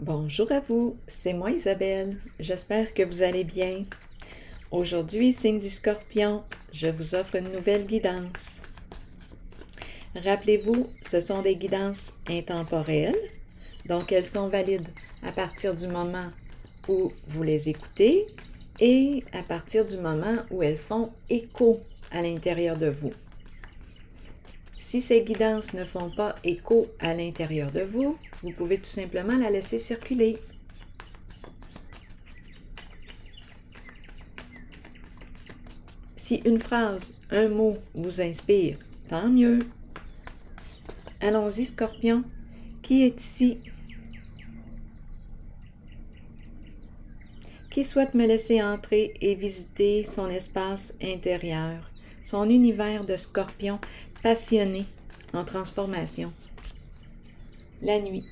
Bonjour à vous, c'est moi Isabelle. J'espère que vous allez bien. Aujourd'hui, signe du Scorpion, je vous offre une nouvelle guidance. Rappelez-vous, ce sont des guidances intemporelles, donc elles sont valides à partir du moment où vous les écoutez et à partir du moment où elles font écho à l'intérieur de vous. Si ces guidances ne font pas écho à l'intérieur de vous, vous pouvez tout simplement la laisser circuler. Si une phrase, un mot vous inspire, tant mieux. Allons-y, Scorpion. Qui est ici? Qui souhaite me laisser entrer et visiter son espace intérieur, son univers de Scorpion passionné en transformation? La nuit,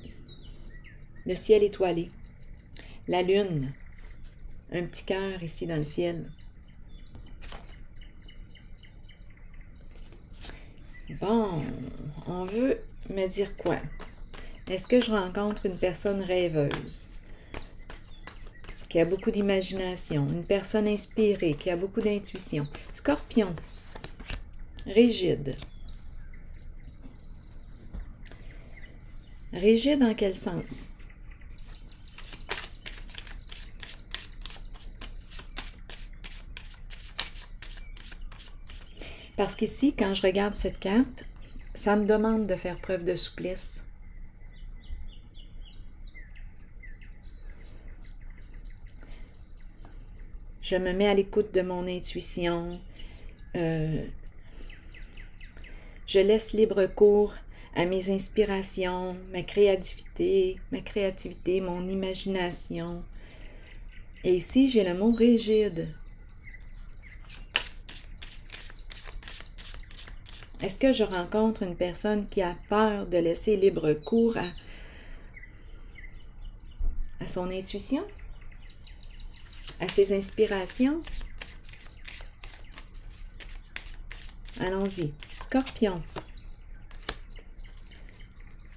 le ciel étoilé, la lune, un petit cœur ici dans le ciel. Bon, on veut me dire quoi? Est-ce que je rencontre une personne rêveuse, qui a beaucoup d'imagination, une personne inspirée, qui a beaucoup d'intuition? Scorpion, rigide. Rigide en quel sens? Parce qu'ici, quand je regarde cette carte, ça me demande de faire preuve de souplesse. Je me mets à l'écoute de mon intuition. Je laisse libre cours à mes inspirations, ma créativité, mon imagination. Et ici, j'ai le mot rigide. Est-ce que je rencontre une personne qui a peur de laisser libre cours à son intuition, à ses inspirations? Allons-y. Scorpion.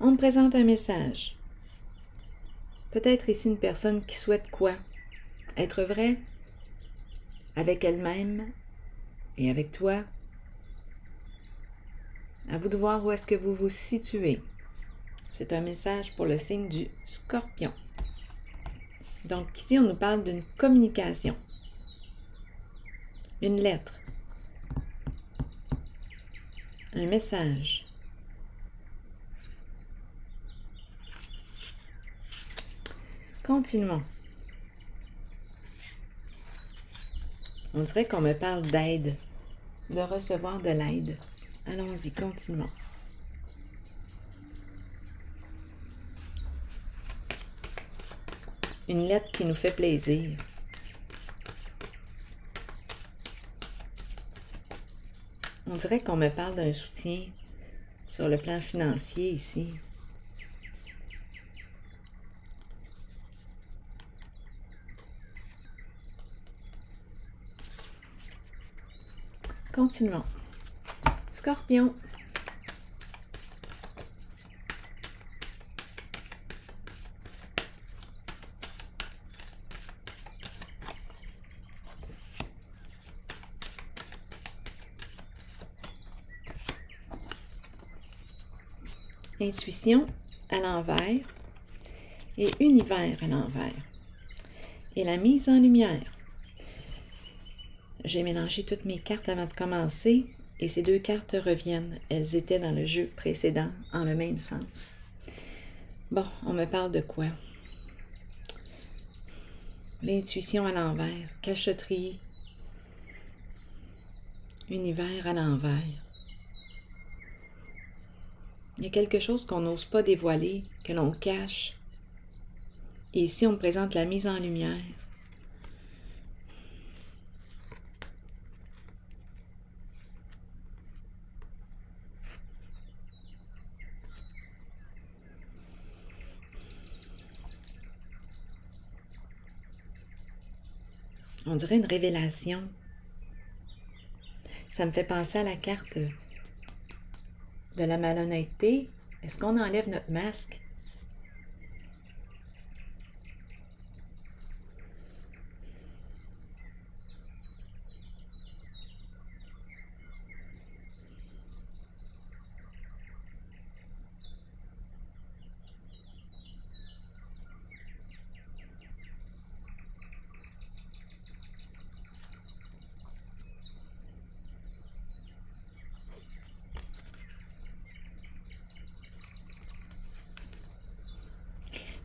On me présente un message. Peut-être ici une personne qui souhaite quoi? Être vraie avec elle-même et avec toi. À vous de voir où est-ce que vous vous situez. C'est un message pour le signe du Scorpion. Donc ici, on nous parle d'une communication. Une lettre. Un message. Continuons. On dirait qu'on me parle d'aide, de recevoir de l'aide. Allons-y, continuons. Une lettre qui nous fait plaisir. On dirait qu'on me parle d'un soutien sur le plan financier ici. Continuons. Scorpion. Intuition à l'envers et univers à l'envers. Et la mise en lumière. J'ai mélangé toutes mes cartes avant de commencer et ces deux cartes reviennent. Elles étaient dans le jeu précédent en le même sens. Bon, on me parle de quoi? L'intuition à l'envers, cachotterie, univers à l'envers. Il y a quelque chose qu'on n'ose pas dévoiler, que l'on cache. Et ici, on me présente la mise en lumière. On dirait une révélation. Ça me fait penser à la carte de la malhonnêteté. Est-ce qu'on enlève notre masque?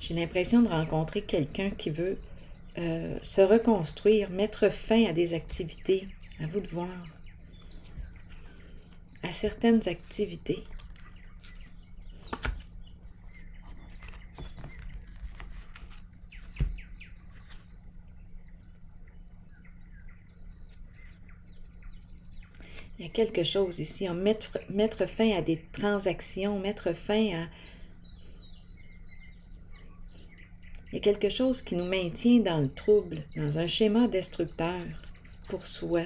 J'ai l'impression de rencontrer quelqu'un qui veut se reconstruire, mettre fin à des activités. À vous de voir. À certaines activités. Il y a quelque chose ici, mettre fin à des transactions, mettre fin à... Il y a quelque chose qui nous maintient dans le trouble, dans un schéma destructeur pour soi.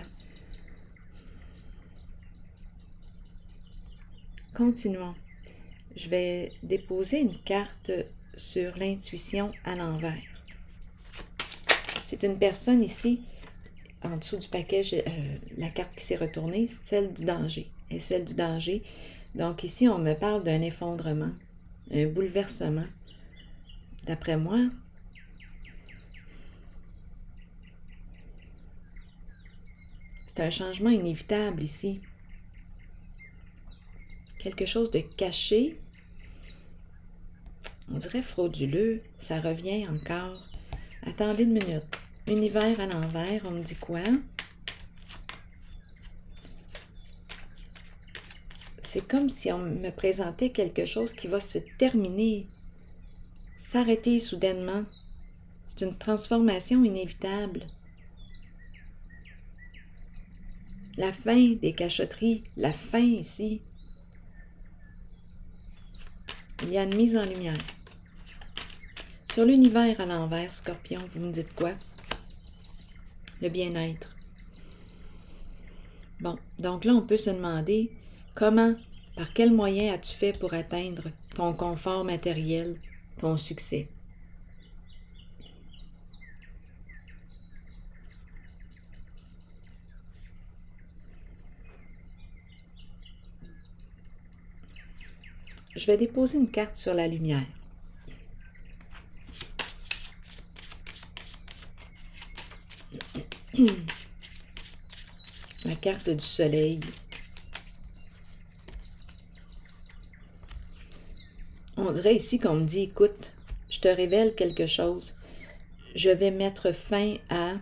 Continuons. Je vais déposer une carte sur l'intuition à l'envers. C'est une personne ici, en dessous du paquet, la carte qui s'est retournée, celle du danger. Et celle du danger. Donc ici, on me parle d'un effondrement, un bouleversement. D'après moi, c'est un changement inévitable ici. Quelque chose de caché, on dirait frauduleux, ça revient encore. Attendez une minute. Univers à l'envers, on me dit quoi? C'est comme si on me présentait quelque chose qui va se terminer, s'arrêter soudainement. C'est une transformation inévitable. La fin des cachotteries, la fin ici. Il y a une mise en lumière. Sur l'univers à l'envers, Scorpion, vous me dites quoi? Le bien-être. Bon, donc là, on peut se demander comment, par quel moyen as-tu fait pour atteindre ton confort matériel, ton succès? Je vais déposer une carte sur la lumière. La carte du soleil. On dirait ici qu'on me dit, écoute, je te révèle quelque chose. Je vais mettre fin à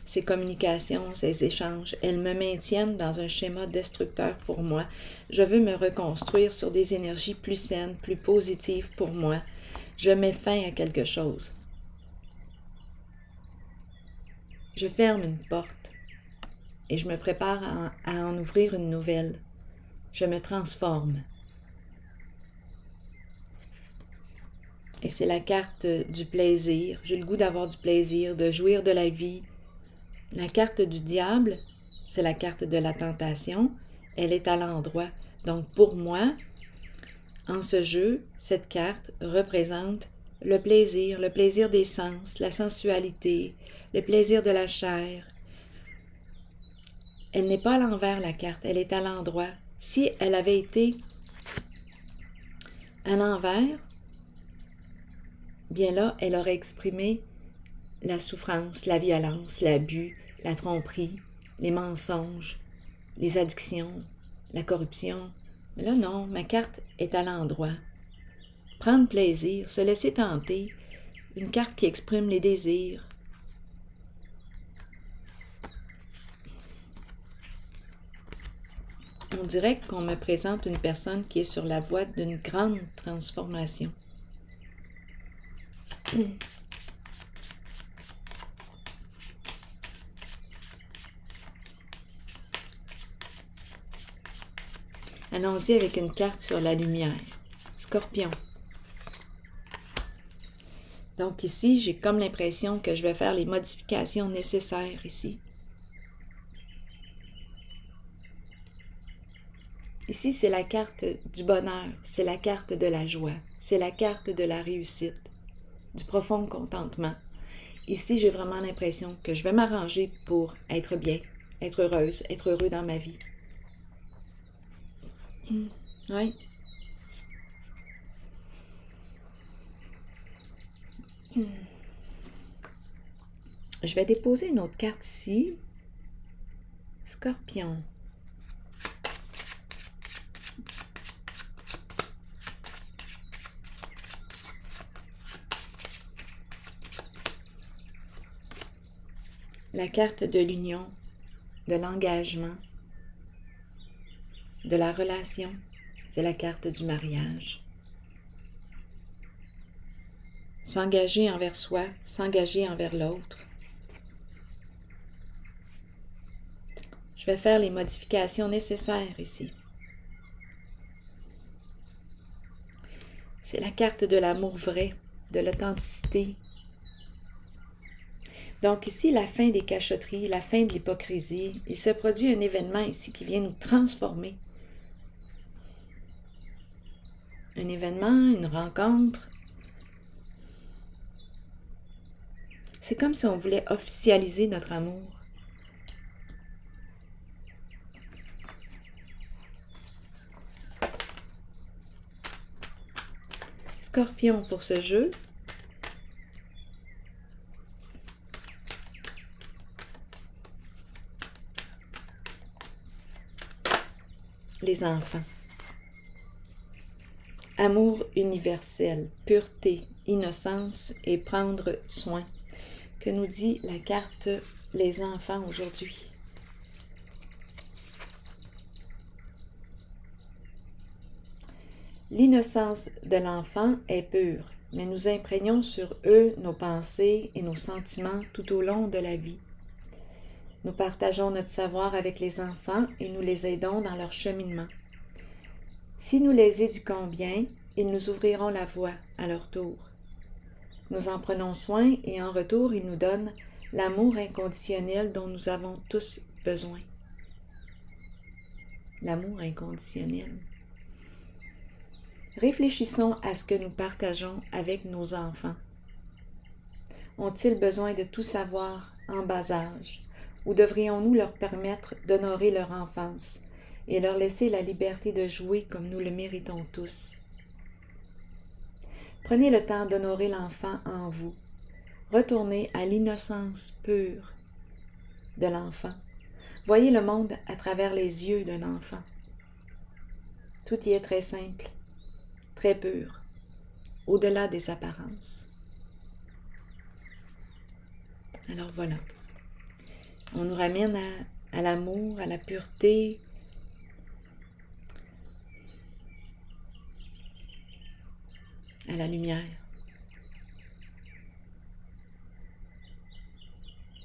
ces communications, ces échanges. Elles me maintiennent dans un schéma destructeur pour moi. Je veux me reconstruire sur des énergies plus saines, plus positives pour moi. Je mets fin à quelque chose. Je ferme une porte et je me prépare à en ouvrir une nouvelle. Je me transforme. Et c'est la carte du plaisir. J'ai le goût d'avoir du plaisir, de jouir de la vie. La carte du diable, c'est la carte de la tentation. Elle est à l'endroit. Donc pour moi, en ce jeu, cette carte représente le plaisir des sens, la sensualité, le plaisir de la chair. Elle n'est pas à l'envers, la carte, elle est à l'endroit. Si elle avait été à l'envers, bien là, elle aurait exprimé la souffrance, la violence, l'abus, la tromperie, les mensonges, les addictions, la corruption. Mais là, non, ma carte est à l'endroit. Prendre plaisir, se laisser tenter, une carte qui exprime les désirs. On dirait qu'on me présente une personne qui est sur la voie d'une grande transformation. Allons-y avec une carte sur la lumière. Scorpion. Donc ici, j'ai comme l'impression que je vais faire les modifications nécessaires ici. Ici, c'est la carte du bonheur, c'est la carte de la joie, c'est la carte de la réussite, du profond contentement. Ici, j'ai vraiment l'impression que je vais m'arranger pour être bien, être heureuse, être heureux dans ma vie. Oui. Je vais déposer une autre carte ici. Scorpion. la carte de l'union, de l'engagement, de la relation. C'est la carte du mariage. S'engager envers soi, s'engager envers l'autre. Je vais faire les modifications nécessaires ici. C'est la carte de l'amour vrai, de l'authenticité. Donc ici, la fin des cachotteries, la fin de l'hypocrisie. Il se produit un événement ici qui vient nous transformer. Un événement, une rencontre. C'est comme si on voulait officialiser notre amour. Scorpion pour ce jeu. Les enfants. Amour universel, pureté, innocence et prendre soin. Que nous dit la carte les enfants aujourd'hui? L'innocence de l'enfant est pure, mais nous imprégnons sur eux nos pensées et nos sentiments tout au long de la vie. Nous partageons notre savoir avec les enfants et nous les aidons dans leur cheminement. Si nous les éduquons bien, ils nous ouvriront la voie à leur tour. Nous en prenons soin et en retour, ils nous donnent l'amour inconditionnel dont nous avons tous besoin. L'amour inconditionnel. Réfléchissons à ce que nous partageons avec nos enfants. Ont-ils besoin de tout savoir en bas âge, ou devrions-nous leur permettre d'honorer leur enfance et leur laisser la liberté de jouer comme nous le méritons tous? Prenez le temps d'honorer l'enfant en vous. Retournez à l'innocence pure de l'enfant. Voyez le monde à travers les yeux d'un enfant. Tout y est très simple, très pur, au-delà des apparences. Alors voilà, on nous ramène à l'amour, à la pureté, à la lumière,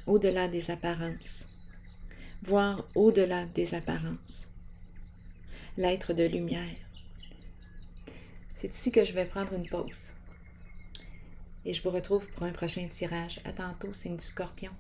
au-delà des apparences, voir au-delà des apparences, l'être de lumière. C'est ici que je vais prendre une pause. Et je vous retrouve pour un prochain tirage. À tantôt, signe du Scorpion.